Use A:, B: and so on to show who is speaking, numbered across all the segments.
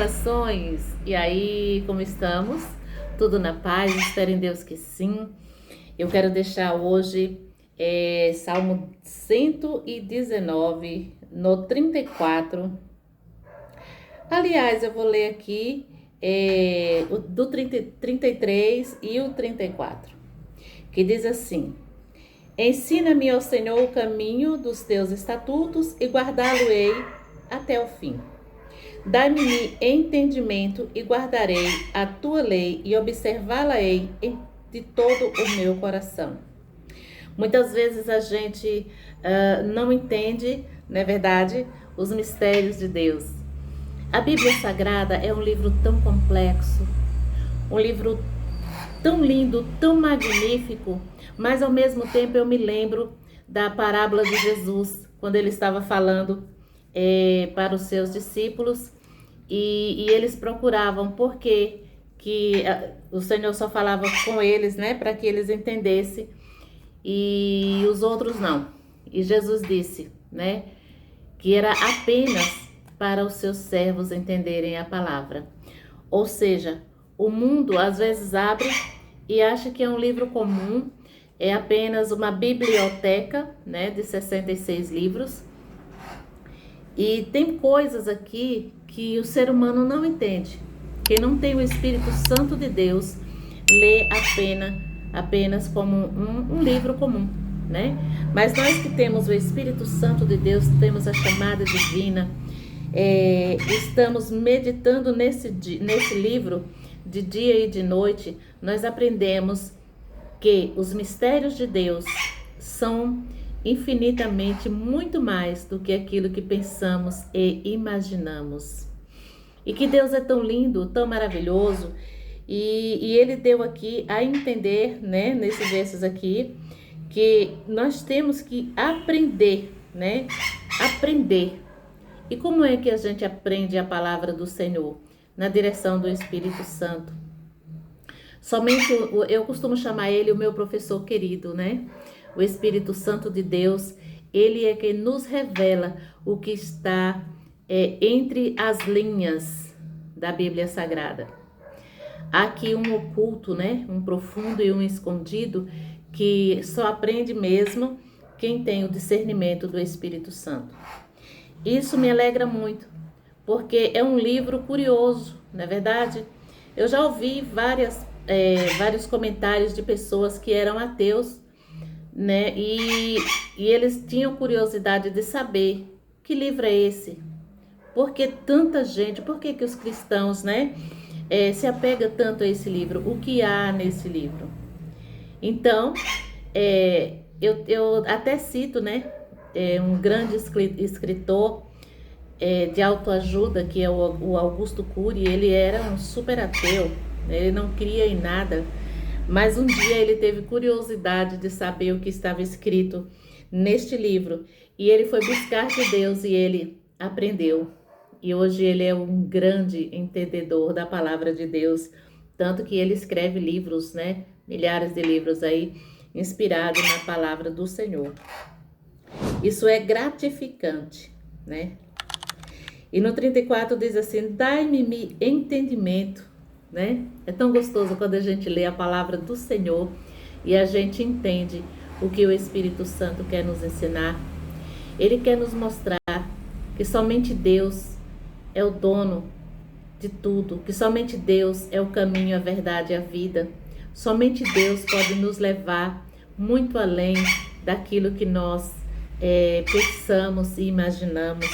A: corações! E aí, como estamos? Tudo na paz? Espero em Deus que sim. Eu quero deixar hoje Salmo 119, no 34. Aliás, eu vou ler aqui o do 33 e o 34, que diz assim: Ensina-me, ó Senhor, o caminho dos teus estatutos e guardá-lo-ei até o fim. Dai-me entendimento e guardarei a tua lei e observá-la-ei de todo o meu coração. Muitas vezes a gente não entende, não é verdade, os mistérios de Deus. A Bíblia Sagrada é um livro tão complexo, um livro tão lindo, tão magnífico, mas ao mesmo tempo eu me lembro da parábola de Jesus, quando ele estava falando para os seus discípulos e eles procuravam por que o Senhor só falava com eles, né, para que eles entendessem e os outros não. E Jesus disse, né, que era apenas para os seus servos entenderem a palavra. Ou seja, o mundo às vezes abre e acha que é um livro comum, é apenas uma biblioteca, né, de 66 livros. E tem coisas aqui que o ser humano não entende. Quem não tem o Espírito Santo de Deus lê apenas como um livro comum, né? Mas nós que temos o Espírito Santo de Deus, temos a chamada divina, estamos meditando nesse livro de dia e de noite, nós aprendemos que os mistérios de Deus são infinitamente muito mais do que aquilo que pensamos e imaginamos. E que Deus é tão lindo, tão maravilhoso, e Ele deu aqui a entender, né, nesses versos aqui, que nós temos que aprender, né, aprender. E como é que a gente aprende a palavra do Senhor? Na direção do Espírito Santo. Somente eu costumo chamar ele o meu professor querido, né? O Espírito Santo de Deus, ele é quem nos revela o que está entre as linhas da Bíblia Sagrada. Há aqui um oculto, né? Um profundo e um escondido que só aprende mesmo quem tem o discernimento do Espírito Santo. Isso me alegra muito, porque é um livro curioso, não é verdade? Eu já ouvi vários comentários de pessoas que eram ateus, né? E eles tinham curiosidade de saber que livro é esse? Por que tanta gente, por que os cristãos, né, se apega tanto a esse livro? O que há nesse livro? Então, eu até cito, né, um grande escritor de autoajuda, que é o Augusto Cury. Ele era um super ateu, ele não cria em nada, mas um dia ele teve curiosidade de saber o que estava escrito neste livro, e ele foi buscar de Deus e ele aprendeu. E hoje ele é um grande entendedor da palavra de Deus, tanto que ele escreve livros, né? Milhares de livros aí, inspirados na palavra do Senhor. Isso é gratificante, né? E no 34 diz assim: dai-me entendimento, né? É tão gostoso quando a gente lê a palavra do Senhor e a gente entende o que o Espírito Santo quer nos ensinar. Ele quer nos mostrar que somente Deus é o dono de tudo, que somente Deus é o caminho, a verdade e a vida. Somente Deus pode nos levar muito além daquilo que nós pensamos e imaginamos.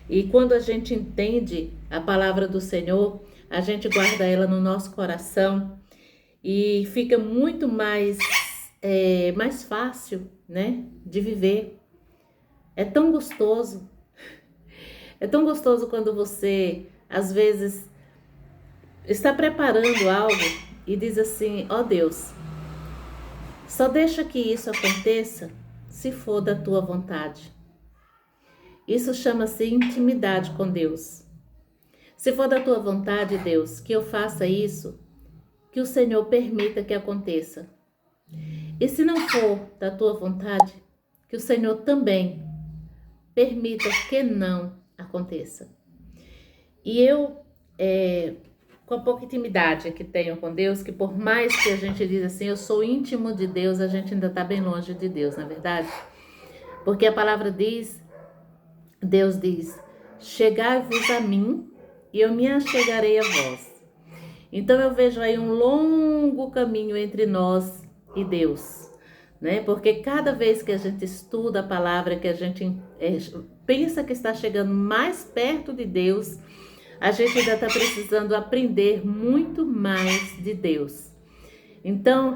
A: E quando a gente entende a palavra do Senhor, a gente guarda ela no nosso coração e fica muito mais fácil, né, de viver. É tão gostoso. É tão gostoso quando você, às vezes, está preparando algo e diz assim: ó Deus, só deixa que isso aconteça se for da tua vontade. Isso chama-se intimidade com Deus. Se for da tua vontade, Deus, que eu faça isso, que o Senhor permita que aconteça. E se não for da tua vontade, que o Senhor também permita que não aconteça. E eu com a pouca intimidade que tenho com Deus, que por mais que a gente diz assim, eu sou íntimo de Deus, a gente ainda está bem longe de Deus, não é verdade? Porque a palavra diz, Deus diz, chegai-vos a mim e eu me achegarei a vós. Então eu vejo aí um longo caminho entre nós e Deus, né? Porque cada vez que a gente estuda a palavra, que a gente pensa que está chegando mais perto de Deus, a gente ainda está precisando aprender muito mais de Deus. Então,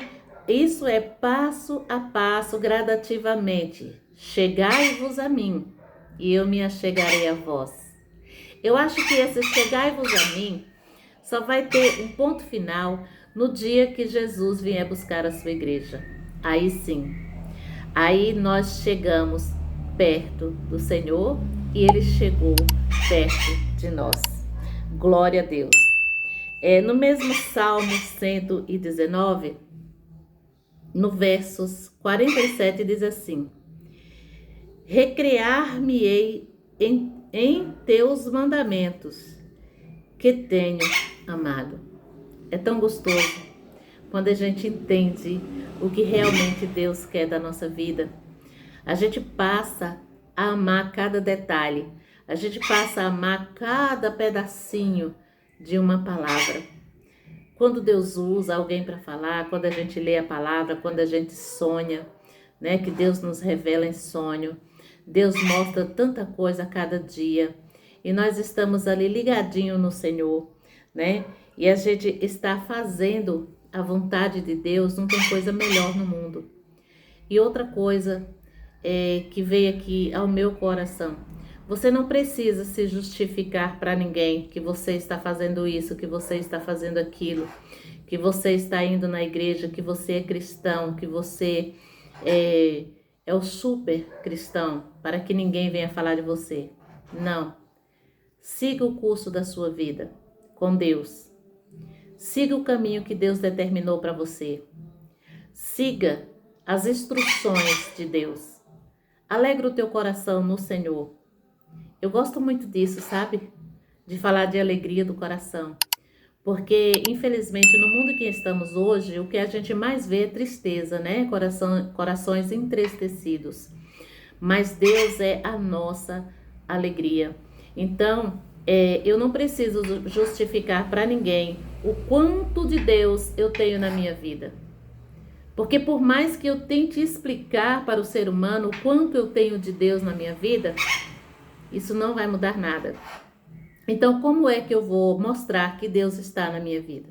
A: isso é passo a passo, gradativamente. Chegai-vos a mim, e eu me achegarei a vós. Eu acho que esse chegai-vos a mim só vai ter um ponto final no dia que Jesus vier buscar a sua igreja. Aí sim, aí nós chegamos perto do Senhor e Ele chegou perto de nós. Glória a Deus. No mesmo Salmo 119, no versos 47, diz assim: recrear-me-ei em teus mandamentos, que tenho amado. É tão gostoso quando a gente entende o que realmente Deus quer da nossa vida. A gente passa a amar cada detalhe. A gente passa a amar cada pedacinho de uma palavra. Quando Deus usa alguém para falar, quando a gente lê a palavra, quando a gente sonha, né, que Deus nos revela em sonho. Deus mostra tanta coisa a cada dia. E nós estamos ali ligadinho no Senhor, né? E a gente está fazendo a vontade de Deus, não tem coisa melhor no mundo. E outra coisa que veio aqui ao meu coração: você não precisa se justificar para ninguém que você está fazendo isso, que você está fazendo aquilo, que você está indo na igreja, que você é cristão, que você é o super cristão, para que ninguém venha falar de você. Não. Siga o curso da sua vida com Deus. Siga o caminho que Deus determinou para você. Siga as instruções de Deus. Alegra o teu coração no Senhor. Eu gosto muito disso, sabe? De falar de alegria do coração. Porque, infelizmente, no mundo que estamos hoje, o que a gente mais vê é tristeza, né? Corações entristecidos. Mas Deus é a nossa alegria. Então, eu não preciso justificar para ninguém o quanto de Deus eu tenho na minha vida. Porque por mais que eu tente explicar para o ser humano o quanto eu tenho de Deus na minha vida, isso não vai mudar nada. Então, como é que eu vou mostrar que Deus está na minha vida?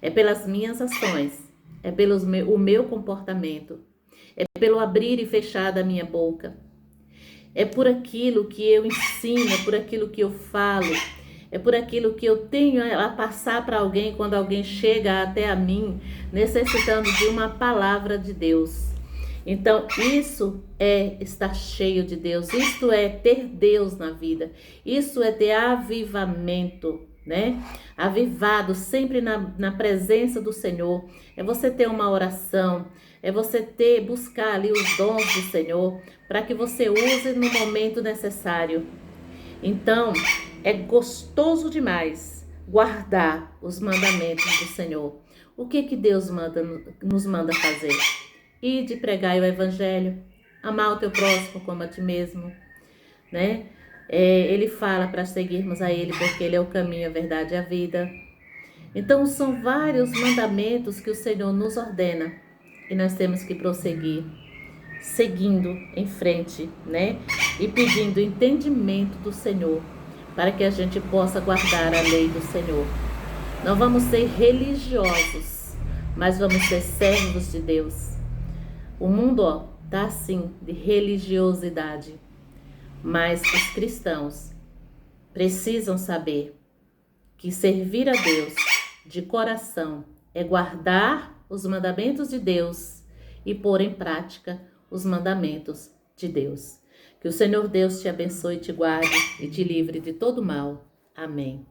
A: É pelas minhas ações, é pelo o meu comportamento, é pelo abrir e fechar da minha boca, é por aquilo que eu ensino, é por aquilo que eu falo, é por aquilo que eu tenho a passar para alguém quando alguém chega até a mim necessitando de uma palavra de Deus. Então, isso é estar cheio de Deus, isto é ter Deus na vida, isso é ter avivamento, né? Avivado sempre na presença do Senhor. É você ter uma oração, é você buscar ali os dons do Senhor, para que você use no momento necessário. Então, é gostoso demais guardar os mandamentos do Senhor. O que Deus nos manda fazer? Ir de pregar o evangelho, amar o teu próximo como a ti mesmo, né? Ele fala para seguirmos a Ele, porque Ele é o caminho, a verdade e a vida. Então, são vários mandamentos que o Senhor nos ordena e nós temos que prosseguir, seguindo em frente, né? E pedindo entendimento do Senhor, para que a gente possa guardar a lei do Senhor. Não vamos ser religiosos, mas vamos ser servos de Deus. O mundo está assim, de religiosidade, mas os cristãos precisam saber que servir a Deus de coração é guardar os mandamentos de Deus e pôr em prática os mandamentos de Deus. Que o Senhor Deus te abençoe, te guarde e te livre de todo mal. Amém.